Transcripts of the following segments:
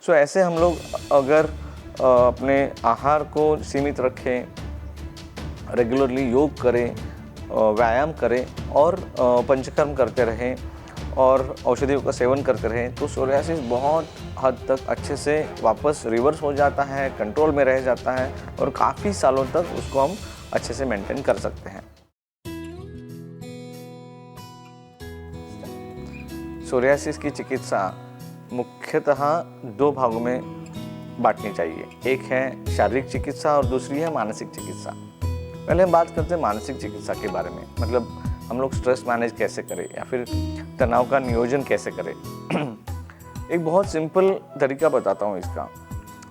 सो ऐसे हम लोग अगर अपने आहार को सीमित रखें, रेगुलरली योग करें, व्यायाम करें और पंचकर्म करते रहें और औषधियों का सेवन करते रहें तो सोरियासिस बहुत हद तक अच्छे से वापस रिवर्स हो जाता है, कंट्रोल में रह जाता है और काफ़ी सालों तक उसको हम अच्छे से मेंटेन कर सकते हैं। सोरियासिस की चिकित्सा मुख्यतः 2 भागों में बांटनी चाहिए। एक है शारीरिक चिकित्सा और दूसरी है मानसिक चिकित्सा। पहले हम बात करते हैं मानसिक चिकित्सा के बारे में, मतलब हम लोग स्ट्रेस मैनेज कैसे करें या फिर तनाव का नियोजन कैसे करें। एक बहुत सिंपल तरीका बताता हूँ इसका,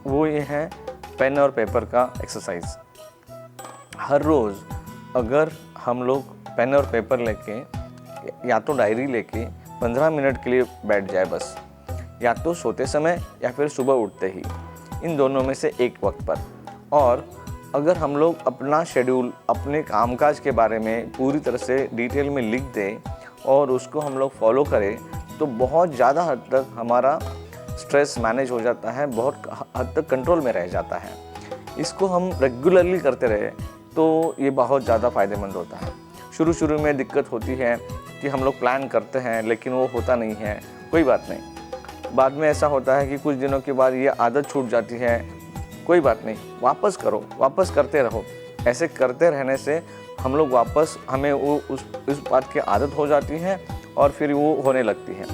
वो ये है पेन और पेपर का एक्सरसाइज। हर रोज़ अगर हम लोग पेन और पेपर लेके या तो डायरी लेके 15 मिनट के लिए बैठ जाए बस, या तो सोते समय या फिर सुबह उठते ही, इन दोनों में से एक वक्त पर। और अगर हम लोग अपना शेड्यूल, अपने कामकाज के बारे में पूरी तरह से डिटेल में लिख दें और उसको हम लोग फॉलो करें तो बहुत ज़्यादा हद तक हमारा स्ट्रेस मैनेज हो जाता है, बहुत हद तक कंट्रोल में रह जाता है। इसको हम रेगुलरली करते रहे तो ये बहुत ज़्यादा फ़ायदेमंद होता है। शुरू शुरू में दिक्कत होती है कि हम लोग प्लान करते हैं लेकिन वो होता नहीं है, कोई बात नहीं। बाद में ऐसा होता है कि कुछ दिनों के बाद ये आदत छूट जाती है, कोई बात नहीं, वापस करो, वापस करते रहो। ऐसे करते रहने से हम लोग वापस हमें वो उस बात की आदत हो जाती है और फिर वो होने लगती है।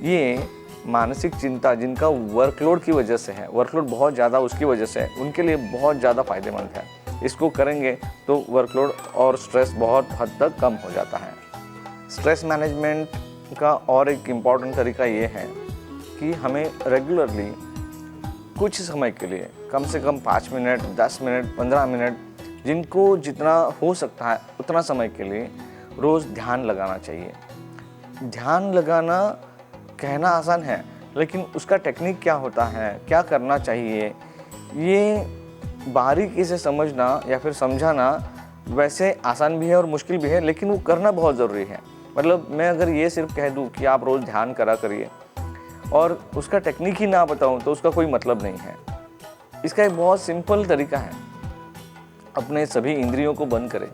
ये मानसिक चिंता जिनका वर्कलोड की वजह से है, वर्कलोड बहुत ज़्यादा उसकी वजह से है, उनके लिए बहुत ज़्यादा फ़ायदेमंद है। इसको करेंगे तो वर्कलोड और स्ट्रेस बहुत हद तक कम हो जाता है। स्ट्रेस मैनेजमेंट का और एक इम्पॉर्टेंट तरीका ये है कि हमें रेगुलरली कुछ समय के लिए, कम से कम 5 मिनट, 10 मिनट, 15 मिनट, जिनको जितना हो सकता है उतना समय के लिए रोज़ ध्यान लगाना चाहिए। ध्यान लगाना कहना आसान है, लेकिन उसका टेक्निक क्या होता है, क्या करना चाहिए, ये बारीकी से समझना या फिर समझाना वैसे आसान भी है और मुश्किल भी है, लेकिन वो करना बहुत ज़रूरी है। मतलब मैं अगर ये सिर्फ कह दूँ कि आप रोज़ ध्यान करा करिए और उसका टेक्निक ही ना बताऊँ तो उसका कोई मतलब नहीं है। इसका एक बहुत सिंपल तरीका है, अपने सभी इंद्रियों को बंद करें,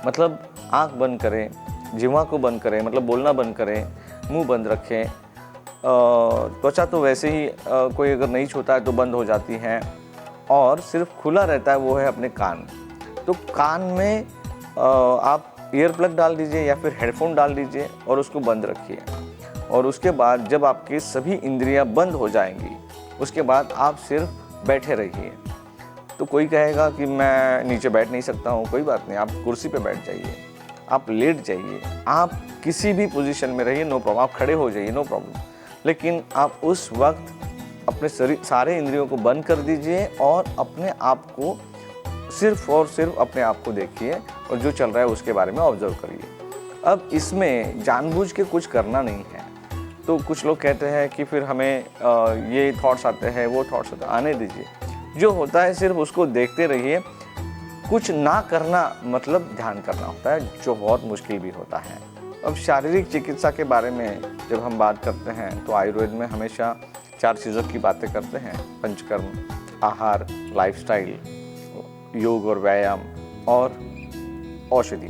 मतलब आँख बंद करें, जिह्वा को बंद करें, मतलब बोलना बंद करें, मुंह बंद रखें। त्वचा तो वैसे ही कोई अगर नहीं छूता है तो बंद हो जाती है और सिर्फ खुला रहता है, वो है अपने कान। तो कान में आप ईयर प्लग डाल दीजिए या फिर हेडफोन डाल दीजिए और उसको बंद रखिए। और उसके बाद जब आपकी सभी इंद्रियां बंद हो जाएंगी, उसके बाद आप सिर्फ बैठे रहिए। तो कोई कहेगा कि मैं नीचे बैठ नहीं सकता हूँ, कोई बात नहीं, आप कुर्सी पे बैठ जाइए, आप लेट जाइए, आप किसी भी पोजीशन में रहिए, नो प्रॉब्लम। आप खड़े हो जाइए, नो प्रॉब्लम। लेकिन आप उस वक्त अपने सारे इंद्रियों को बंद कर दीजिए और अपने आप को सिर्फ और सिर्फ अपने आप को देखिए और जो चल रहा है उसके बारे में ऑब्जर्व करिए। अब इसमें जानबूझ के कुछ करना नहीं है। तो कुछ लोग कहते हैं कि फिर हमें ये थॉट्स आते हैं, वो थॉट्स आते हैं, आने दीजिए। जो होता है सिर्फ उसको देखते रहिए। कुछ ना करना मतलब ध्यान करना होता है, जो बहुत मुश्किल भी होता है। अब शारीरिक चिकित्सा के बारे में जब हम बात करते हैं तो आयुर्वेद में हमेशा 4 चीज़ों की बातें करते हैं: पंचकर्म, आहार, लाइफस्टाइल, योग और व्यायाम और औषधि।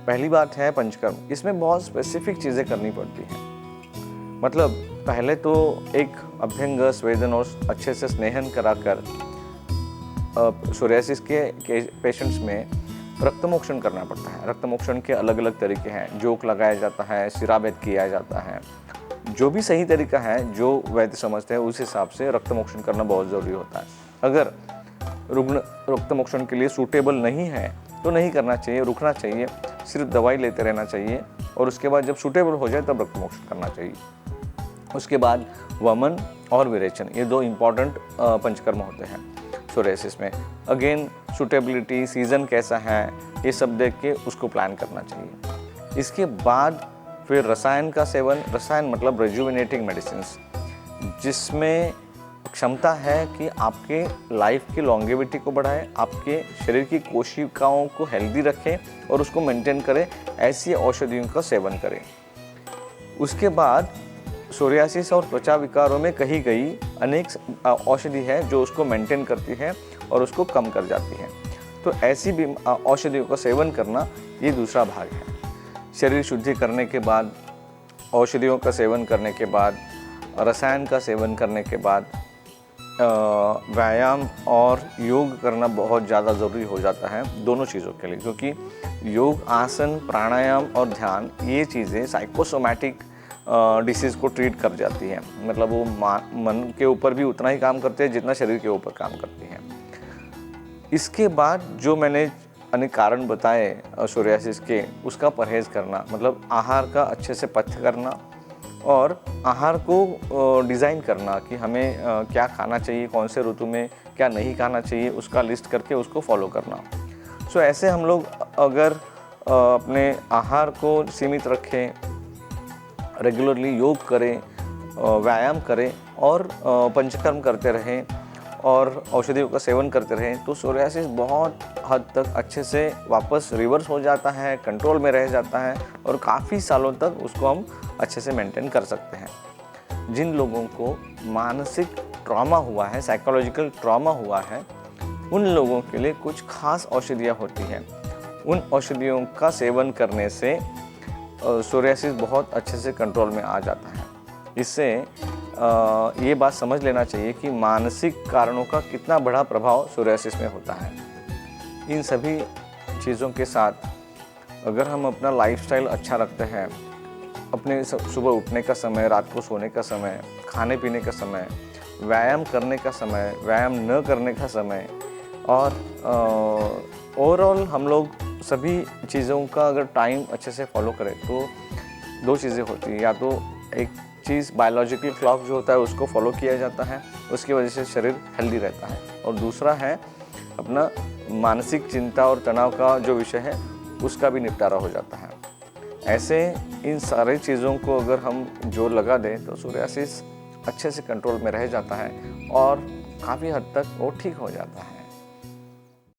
पहली बात है पंचकर्म। इसमें बहुत स्पेसिफिक चीज़ें करनी पड़ती हैं। मतलब पहले तो एक अभ्यंग, स्वेदन और अच्छे से स्नेहन कराकर सोरियासिस के पेशेंट्स में रक्तमोक्षण करना पड़ता है। रक्तमोक्षण के अलग अलग तरीके हैं, जोक लगाया जाता है, सिराभेद किया जाता है। जो भी सही तरीका है, जो वैद्य समझते हैं, उस हिसाब से रक्तमोक्षण करना बहुत ज़रूरी होता है। अगर रुग्ण रक्तमोक्षण के लिए सूटेबल नहीं है तो नहीं करना चाहिए, रुकना चाहिए, सिर्फ दवाई लेते रहना चाहिए और उसके बाद जब सूटेबल हो जाए तब रक्तमोक्षण करना चाहिए। उसके बाद वमन और विरेचन, ये 2 इम्पॉर्टेंट पंचकर्म होते हैं सोरियासिस में। अगेन सूटेबिलिटी, सीज़न कैसा है, ये सब देख के उसको प्लान करना चाहिए। इसके बाद फिर रसायन का सेवन। रसायन मतलब रेजुविनेटिंग मेडिसिन्स, जिसमें क्षमता है कि आपके लाइफ की लॉन्गेविटी को बढ़ाए, आपके शरीर की कोशिकाओं को हेल्दी रखें और उसको मेंटेन करें। ऐसी औषधियों का सेवन करें। उसके बाद सोरियासिस और त्वचा विकारों में कही गई अनेक औषधि है जो उसको मेंटेन करती है और उसको कम कर जाती है। तो ऐसी भी औषधियों का सेवन करना ये दूसरा भाग है। शरीर शुद्धि करने के बाद, औषधियों का सेवन करने के बाद, रसायन का सेवन करने के बाद व्यायाम और योग करना बहुत ज़्यादा ज़रूरी हो जाता है दोनों चीज़ों के लिए, क्योंकि योग, आसन, प्राणायाम और ध्यान ये चीज़ें साइकोसोमैटिक डिसीज़ को ट्रीट कर जाती हैं। मतलब वो मन के ऊपर भी उतना ही काम करते हैं जितना शरीर के ऊपर काम करती हैं। इसके बाद जो मैंने अनेक कारण बताए सोरियासिस के, उसका परहेज़ करना, मतलब आहार का अच्छे से पथ्य करना और आहार को डिज़ाइन करना कि हमें क्या खाना चाहिए, कौन से ऋतु में क्या नहीं खाना चाहिए, उसका लिस्ट करके उसको फॉलो करना। सो ऐसे हम लोग अगर अपने आहार को सीमित रखें, रेगुलरली योग करें, व्यायाम करें और पंचकर्म करते रहें और औषधियों का सेवन करते रहें, तो सोरियासिस बहुत हद तक अच्छे से वापस रिवर्स हो जाता है, कंट्रोल में रह जाता है और काफ़ी सालों तक उसको हम अच्छे से मेंटेन कर सकते हैं। जिन लोगों को मानसिक ट्रॉमा हुआ है, साइकोलॉजिकल ट्रॉमा हुआ है, उन लोगों के लिए कुछ खास औषधियाँ होती हैं। उन औषधियों का सेवन करने से सोरियासिस बहुत अच्छे से कंट्रोल में आ जाता है। इससे ये बात समझ लेना चाहिए कि मानसिक कारणों का कितना बड़ा प्रभाव सोरियासिस में होता है। इन सभी चीज़ों के साथ अगर हम अपना लाइफस्टाइल अच्छा रखते हैं, अपने सुबह उठने का समय, रात को सोने का समय, खाने पीने का समय, व्यायाम करने का समय, व्यायाम न करने का समय और ओवरऑल हम लोग सभी चीज़ों का अगर टाइम अच्छे से फॉलो करें तो दो चीज़ें होती हैं। या तो एक चीज़ बायोलॉजिकल क्लॉक जो होता है उसको फॉलो किया जाता है, उसकी वजह से शरीर हेल्दी रहता है, और दूसरा है अपना मानसिक चिंता और तनाव का जो विषय है उसका भी निपटारा हो जाता है। ऐसे इन सारे चीज़ों को अगर हम जोर लगा दें तो सोरियासिस अच्छे से कंट्रोल में रह जाता है और काफ़ी हद तक वो ठीक हो जाता है।